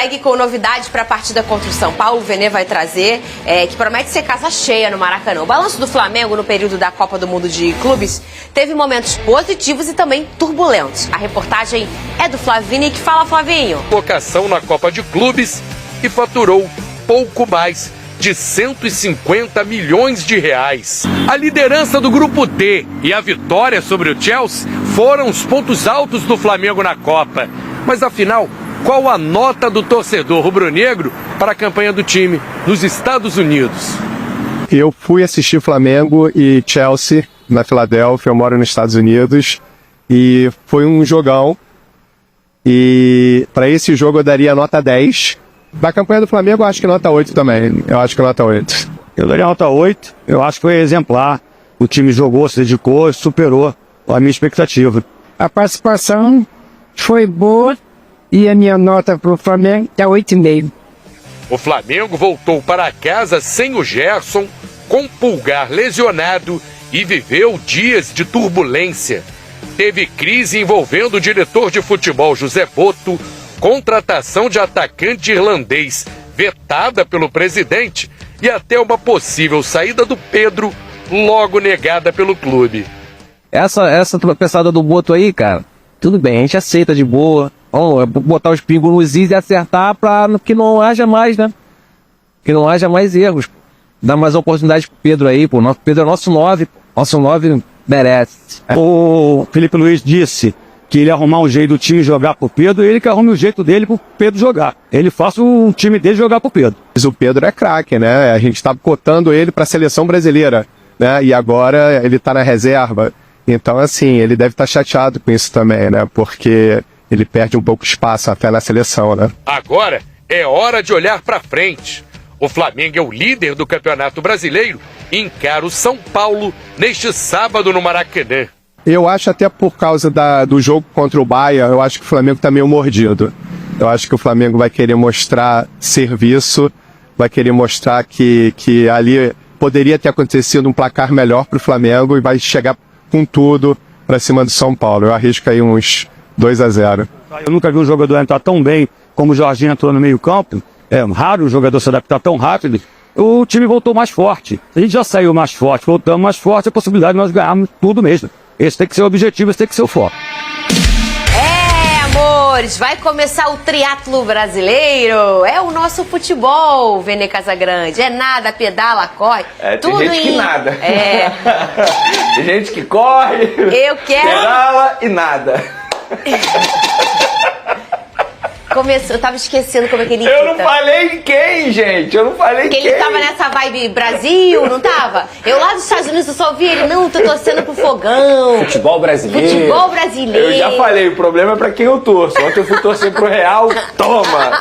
Segue com novidades para a partida contra o São Paulo. O Vene vai trazer, que promete ser casa cheia no Maracanã. O balanço do Flamengo no período da Copa do Mundo de Clubes teve momentos positivos e também turbulentos. A reportagem é do Flavini, que fala, Flavinho. Colocação na Copa de Clubes e faturou pouco mais de 150 milhões de reais. A liderança do Grupo D e a vitória sobre o Chelsea foram os pontos altos do Flamengo na Copa. Mas afinal, qual a nota do torcedor rubro-negro para a campanha do time nos Estados Unidos? Eu fui assistir Flamengo e Chelsea na Filadélfia, eu moro nos Estados Unidos, e foi um jogão. E para esse jogo eu daria nota 10. Da campanha do Flamengo, eu acho que nota 8 também. Eu acho que nota 8. Eu daria nota 8. Eu acho que foi exemplar. O time jogou, se dedicou, superou a minha expectativa. A participação foi boa e a minha nota para o Flamengo é 8,5. O Flamengo voltou para casa sem o Gerson, com Pulgar lesionado e viveu dias de turbulência. Teve crise envolvendo o diretor de futebol José Boto, contratação de atacante irlandês vetada pelo presidente e até uma possível saída do Pedro, logo negada pelo clube. Essa tropeçada do Boto aí, cara, tudo bem, a gente aceita de boa. Vamos botar os pingos nos is e acertar para que não haja mais, né? Que não haja mais erros. Dá mais oportunidade pro Pedro aí, pô. Nosso Pedro é nosso 9, nosso 9 merece. O Felipe Luiz disse que ele ia arrumar um jeito do time jogar pro Pedro, e ele que arrume o jeito dele pro Pedro jogar. Ele faça o time dele jogar pro Pedro. Mas o Pedro é craque, né? A gente estava cotando ele para a seleção brasileira, né? E agora ele está na reserva. Então, assim, ele deve estar chateado com isso também, né? Porque ele perde um pouco de espaço até na seleção, né? Agora é hora de olhar para frente. O Flamengo é o líder do Campeonato Brasileiro e encara o São Paulo neste sábado no Maracanã. Eu acho até por causa do jogo contra o Bahia, eu acho que o Flamengo está meio mordido. Eu acho que o Flamengo vai querer mostrar serviço, vai querer mostrar que ali poderia ter acontecido um placar melhor para o Flamengo e vai chegar com tudo para cima do São Paulo. Eu arrisco aí uns 2-0. Eu nunca vi um jogador entrar tão bem como o Jorginho entrou no meio campo. É raro o jogador se adaptar tão rápido. O time voltou mais forte. A gente já saiu mais forte, voltamos mais forte, a possibilidade de nós ganharmos tudo mesmo. Esse tem que ser o objetivo, esse tem que ser o foco. Amores, vai começar o triatlo brasileiro. É o nosso futebol, Vene Casagrande. É nada, pedala, corre. Tem tudo gente que nada. Tem gente que corre, eu quero... pedala e nada. Começou, eu tava esquecendo como é que ele Eu não falei de quem, gente. Eu não falei que quem. ele tava nessa vibe Brasil, não tava? Eu lá dos Estados Unidos eu só vi ele, não, tô torcendo pro Fogão. Futebol brasileiro. Futebol brasileiro. Eu já falei, o problema é pra quem eu torço. Ontem eu fui torcer pro Real, toma.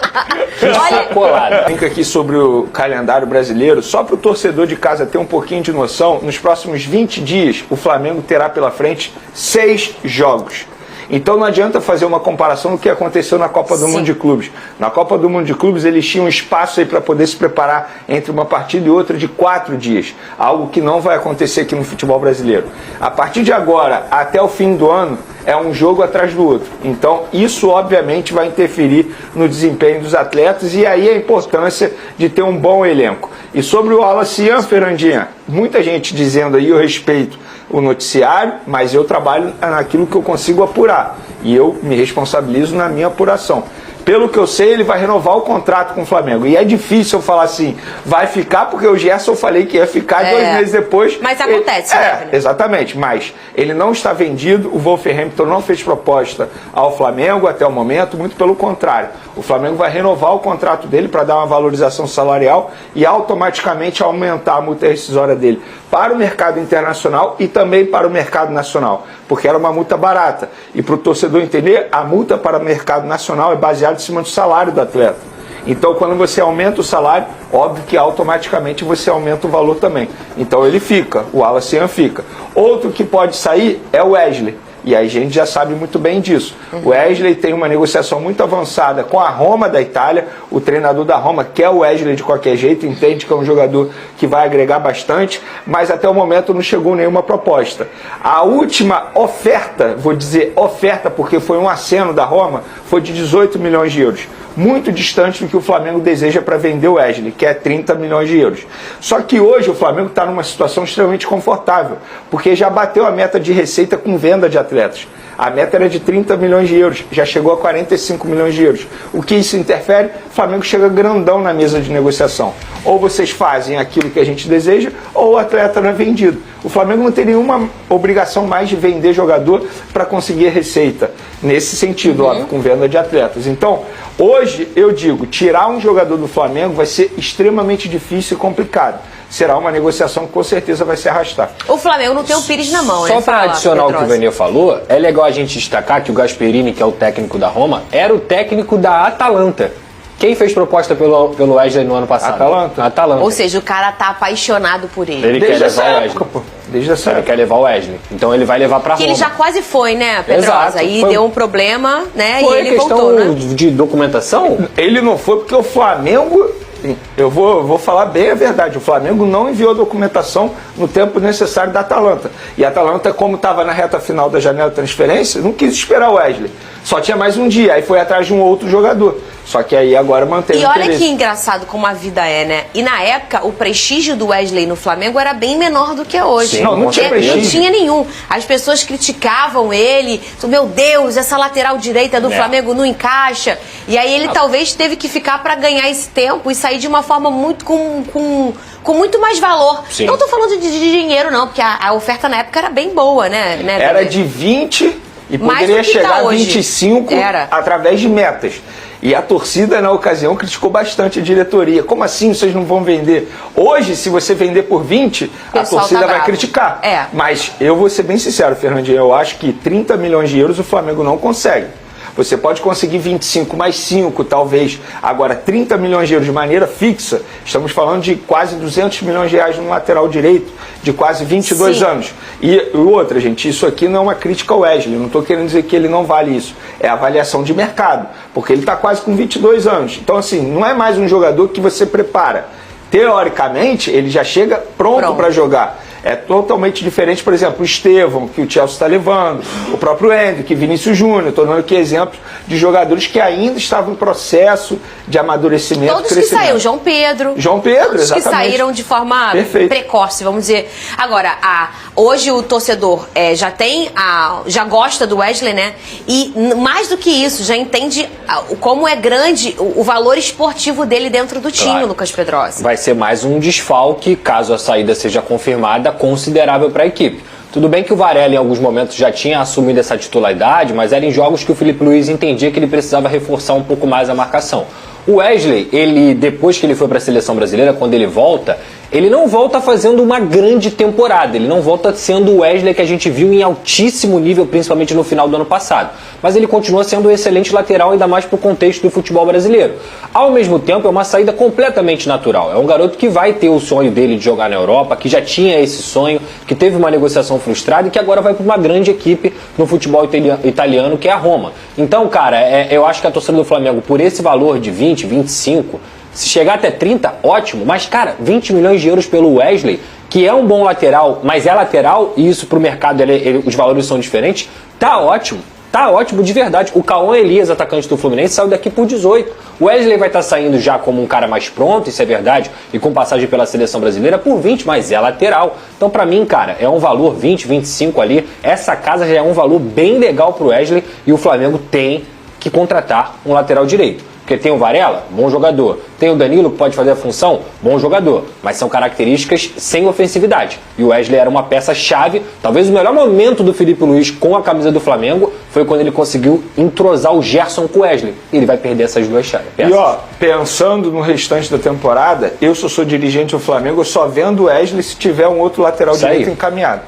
Sacolada. Fica aqui sobre o calendário brasileiro, só pro torcedor de casa ter um pouquinho de noção, nos próximos 20 dias o Flamengo terá pela frente 6 jogos. Então não adianta fazer uma comparação do que aconteceu na Copa do Mundo de Clubes. Na Copa do Mundo de Clubes eles tinham um espaço aí para poder se preparar entre uma partida e outra de 4 dias. Algo que não vai acontecer aqui no futebol brasileiro. A partir de agora, até o fim do ano, é um jogo atrás do outro. Então isso obviamente vai interferir no desempenho dos atletas e aí a importância de ter um bom elenco. E sobre o Wallace Ian, Fernandinha, muita gente dizendo aí, eu respeito o noticiário, mas eu trabalho naquilo que eu consigo apurar. E eu me responsabilizo na minha apuração. Pelo que eu sei, ele vai renovar o contrato com o Flamengo. E é difícil eu falar assim, vai ficar, porque o Gerson eu falei que ia ficar 2 meses depois. Mas acontece, né? Exatamente. Mas ele não está vendido, o Wolverhampton não fez proposta ao Flamengo até o momento, muito pelo contrário. O Flamengo vai renovar o contrato dele para dar uma valorização salarial e automaticamente aumentar a multa rescisória dele para o mercado internacional e também para o mercado nacional, porque era uma multa barata. E para o torcedor entender, a multa para o mercado nacional é baseada em cima do salário do atleta. Então, quando você aumenta o salário, óbvio que automaticamente você aumenta o valor também. Então ele fica, o Wallace Ian fica. Outro que pode sair é o Wesley. E aí a gente já sabe muito bem disso. O Wesley tem uma negociação muito avançada com a Roma da Itália. O treinador da Roma quer o Wesley de qualquer jeito, entende que é um jogador que vai agregar bastante, mas até o momento não chegou nenhuma proposta. A última oferta, vou dizer oferta porque foi um aceno da Roma, foi de 18 milhões de euros. muito distante do que o Flamengo deseja para vender o Wesley, que é 30 milhões de euros. Só que hoje o Flamengo está numa situação extremamente confortável, porque já bateu a meta de receita com venda de atletas. A meta era de 30 milhões de euros, já chegou a 45 milhões de euros. O que isso interfere? O Flamengo chega grandão na mesa de negociação. Ou vocês fazem aquilo que a gente deseja, ou o atleta não é vendido. O Flamengo não tem nenhuma obrigação mais de vender jogador para conseguir receita. Nesse sentido, óbvio, com venda de atletas. Então, hoje, eu digo, tirar um jogador do Flamengo vai ser extremamente difícil e complicado. Será uma negociação que com certeza vai se arrastar. O Flamengo não tem o Pires na mão, né? Só para adicionar o que o Vene falou, é legal a gente destacar que o Gasperini, que é o técnico da Roma, era o técnico da Atalanta. Quem fez proposta pelo Wesley no ano passado? Atalanta. Ou seja, o cara tá apaixonado por ele. Ele Desde quer essa levar o época, Wesley. pô. Desde essa Ele época. quer levar o Wesley. Então ele vai levar pra Que Roma. ele já quase foi, né, Pedrosa? Exato. Aí Foi- deu um problema, né? Foi E ele questão voltou, né? de documentação? Ele não foi porque o Flamengo, eu vou falar bem a verdade, o Flamengo não enviou a documentação no tempo necessário da Atalanta. E a Atalanta, como estava na reta final da janela de transferência, não quis esperar o Wesley. Só tinha mais um dia, aí foi atrás de um outro jogador. Só que aí agora mantém E o olha interesse. que engraçado como a vida é, né? E na época, o prestígio do Wesley no Flamengo era bem menor do que é hoje. Sim, não Porque tinha prestígio. não tinha nenhum. As pessoas criticavam ele. Meu Deus, essa lateral direita do Flamengo não encaixa. E aí ele talvez teve que ficar para ganhar esse tempo e sair de uma forma muito com muito mais valor. Sim. Não tô falando de dinheiro, não, porque a oferta na época era bem boa, né? Era de 20 e Mais poderia do que chegar tá a hoje. 25 Era. através de metas. E a torcida, na ocasião, criticou bastante a diretoria. Como assim vocês não vão vender? Hoje, se você vender por 20, a pessoal torcida tá vai bravo. criticar. É. Mas eu vou ser bem sincero, Fernandinho, eu acho que 30 milhões de euros o Flamengo não consegue. Você pode conseguir 25 mais 5, talvez. Agora, 30 milhões de euros de maneira fixa, estamos falando de quase 200 milhões de reais no lateral direito, de quase 22 Sim. anos. E outra, gente, isso aqui não é uma crítica ao Wesley, eu não estou querendo dizer que ele não vale isso. É avaliação de mercado, porque ele está quase com 22 anos. Então, assim, não é mais um jogador que você prepara. Teoricamente, ele já chega pronto para jogar. É totalmente diferente, por exemplo, o Estevão, que o Chelsea está levando, o próprio Hendrick, Vinícius Júnior, estou dando aqui exemplos de jogadores que ainda estavam em processo de amadurecimento. Todos que crescimento. saíram, João Pedro. Todos que exatamente. saíram de forma Perfeito. precoce, vamos dizer. Agora, hoje o torcedor já gosta do Wesley, né? E mais do que isso, já entende como é grande o valor esportivo dele dentro do time, Claro. Lucas Pedrosa. Vai ser mais um desfalque, caso a saída seja confirmada, considerável para a equipe. Tudo bem que o Varela em alguns momentos já tinha assumido essa titularidade, mas era em jogos que o Felipe Luiz entendia que ele precisava reforçar um pouco mais a marcação. O Wesley, depois que ele foi para a seleção brasileira, quando ele volta, ele não volta fazendo uma grande temporada, ele não volta sendo o Wesley que a gente viu em altíssimo nível, principalmente no final do ano passado. Mas ele continua sendo um excelente lateral, ainda mais para o contexto do futebol brasileiro. Ao mesmo tempo, é uma saída completamente natural. É um garoto que vai ter o sonho dele de jogar na Europa, que já tinha esse sonho, que teve uma negociação frustrada e que agora vai para uma grande equipe no futebol italiano, que é a Roma. Então, cara, eu acho que a torcida do Flamengo, por esse valor de 20, 25... Se chegar até 30, ótimo. Mas, cara, 20 milhões de euros pelo Wesley, que é um bom lateral, mas é lateral, e isso pro mercado os valores são diferentes, tá ótimo. Tá ótimo de verdade. O Cauã Elias, atacante do Fluminense, saiu daqui por 18. O Wesley vai estar saindo já como um cara mais pronto, isso é verdade, e com passagem pela seleção brasileira por 20, mas é lateral. Então, pra mim, cara, é um valor 20, 25 ali. Essa casa já é um valor bem legal pro Wesley, e o Flamengo tem que contratar um lateral direito. Porque tem o Varela, bom jogador. Tem o Danilo, que pode fazer a função, bom jogador. Mas são características sem ofensividade. E o Wesley era uma peça-chave. Talvez o melhor momento do Felipe Luiz com a camisa do Flamengo foi quando ele conseguiu entrosar o Gerson com o Wesley. E ele vai perder essas duas peças. E pensando no restante da temporada, eu sou dirigente do Flamengo, eu só vendo o Wesley se tiver um outro lateral Isso direito aí. Encaminhado.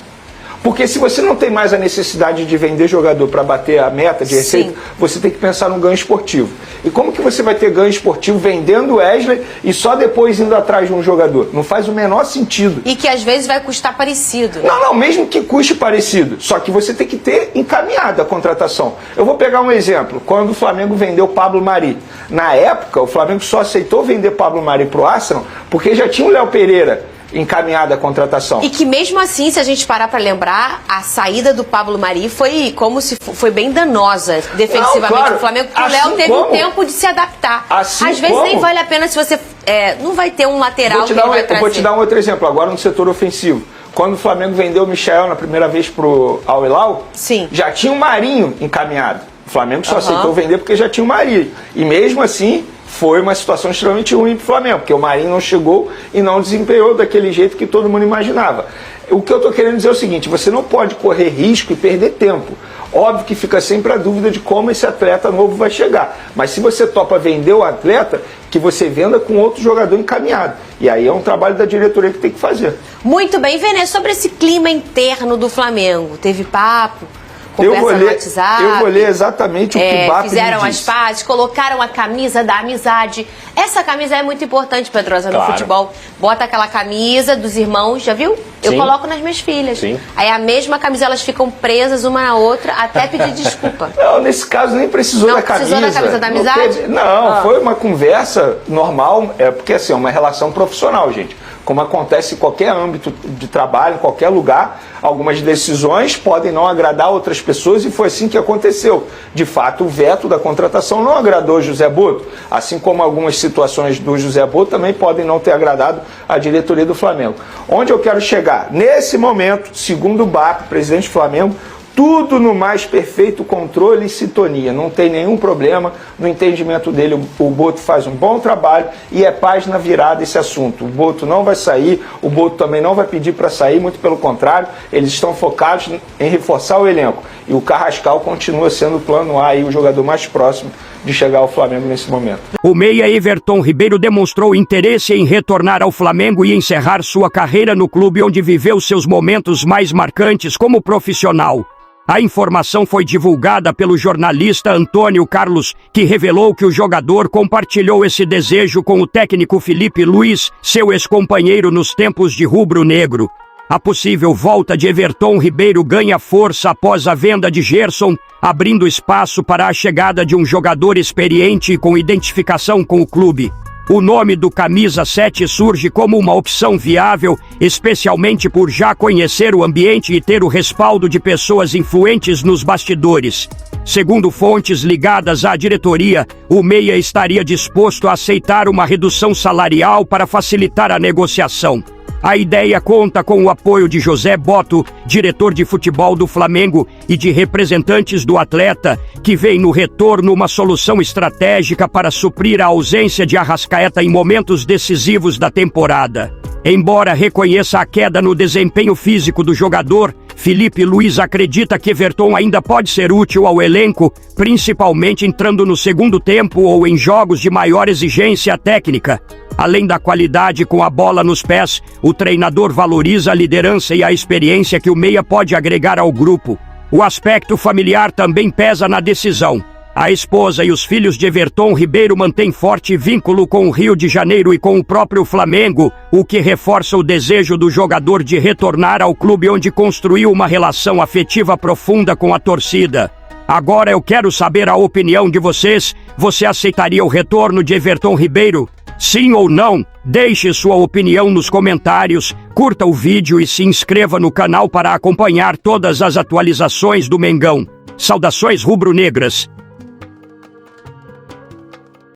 Porque se você não tem mais a necessidade de vender jogador para bater a meta de receita, você tem que pensar no ganho esportivo. E como que você vai ter ganho esportivo vendendo o Wesley e só depois indo atrás de um jogador? Não faz o menor sentido. E que às vezes vai custar parecido. Né? Não, mesmo que custe parecido. Só que você tem que ter encaminhado a contratação. Eu vou pegar um exemplo. Quando o Flamengo vendeu Pablo Mari. Na época, o Flamengo só aceitou vender Pablo Mari para o Arsenal porque já tinha o Léo Pereira encaminhada a contratação. E que mesmo assim, se a gente parar para lembrar, a saída do Pablo Mari foi como se foi bem danosa defensivamente claro. do Flamengo, porque o Assim Léo teve como- um tempo de se adaptar. Assim Às vezes como- nem vale a pena se você não vai ter um lateral que ele vai trazer. Vou te dar um outro exemplo, agora no setor ofensivo. Quando o Flamengo vendeu o Michael na primeira vez pro Al Hilal, Sim. já tinha um Marinho encaminhado. O Flamengo só aceitou vender porque já tinha um Marinho. E mesmo assim, foi uma situação extremamente ruim pro Flamengo, porque o Marinho não chegou e não desempenhou daquele jeito que todo mundo imaginava. O que eu estou querendo dizer é o seguinte, você não pode correr risco e perder tempo. Óbvio que fica sempre a dúvida de como esse atleta novo vai chegar. Mas se você topa vender o atleta, que você venda com outro jogador encaminhado. E aí é um trabalho da diretoria que tem que fazer. Muito bem, Venê, sobre esse clima interno do Flamengo. Teve papo, Eu conversa vou no ler, WhatsApp. eu vou ler exatamente o que Bap fizeram me as disse. pazes, colocaram a camisa da amizade. Essa camisa é muito importante, Pedrosa, no Claro. futebol. Bota aquela camisa dos irmãos, já viu? Eu Sim. coloco nas minhas filhas. Sim. Aí a mesma camisa, elas ficam presas uma na outra até pedir desculpa. Não, nesse caso nem precisou Não da camisa. precisou da camisa da amizade? Não, foi uma conversa normal, porque assim, é uma relação profissional, gente. Como acontece em qualquer âmbito de trabalho, em qualquer lugar, algumas decisões podem não agradar outras pessoas e foi assim que aconteceu. De fato, o veto da contratação não agradou José Boto, assim como algumas situações do José Boto também podem não ter agradado a diretoria do Flamengo. Onde eu quero chegar? Nesse momento, segundo o Bap, presidente do Flamengo, tudo no mais perfeito controle e sintonia. Não tem nenhum problema. No entendimento dele, o Boto faz um bom trabalho e é página virada esse assunto. O Boto não vai sair, o Boto também não vai pedir para sair, muito pelo contrário, eles estão focados em reforçar o elenco. E o Carrascal continua sendo o plano A e o jogador mais próximo de chegar ao Flamengo nesse momento. O meia Everton Ribeiro demonstrou interesse em retornar ao Flamengo e encerrar sua carreira no clube onde viveu seus momentos mais marcantes como profissional. A informação foi divulgada pelo jornalista Antônio Carlos, que revelou que o jogador compartilhou esse desejo com o técnico Filipe Luiz, seu ex-companheiro nos tempos de rubro-negro. A possível volta de Everton Ribeiro ganha força após a venda de Gerson, abrindo espaço para a chegada de um jogador experiente e com identificação com o clube. O nome do camisa 7 surge como uma opção viável, especialmente por já conhecer o ambiente e ter o respaldo de pessoas influentes nos bastidores. Segundo fontes ligadas à diretoria, o meia estaria disposto a aceitar uma redução salarial para facilitar a negociação. A ideia conta com o apoio de José Boto, diretor de futebol do Flamengo, e de representantes do atleta, que vem no retorno uma solução estratégica para suprir a ausência de Arrascaeta em momentos decisivos da temporada. Embora reconheça a queda no desempenho físico do jogador, Filipe Luiz acredita que Everton ainda pode ser útil ao elenco, principalmente entrando no segundo tempo ou em jogos de maior exigência técnica. Além da qualidade com a bola nos pés, o treinador valoriza a liderança e a experiência que o meia pode agregar ao grupo. O aspecto familiar também pesa na decisão. A esposa e os filhos de Everton Ribeiro mantêm forte vínculo com o Rio de Janeiro e com o próprio Flamengo, o que reforça o desejo do jogador de retornar ao clube onde construiu uma relação afetiva profunda com a torcida. Agora eu quero saber a opinião de vocês. Você aceitaria o retorno de Everton Ribeiro? Sim ou não? Deixe sua opinião nos comentários, curta o vídeo e se inscreva no canal para acompanhar todas as atualizações do Mengão. Saudações rubro-negras!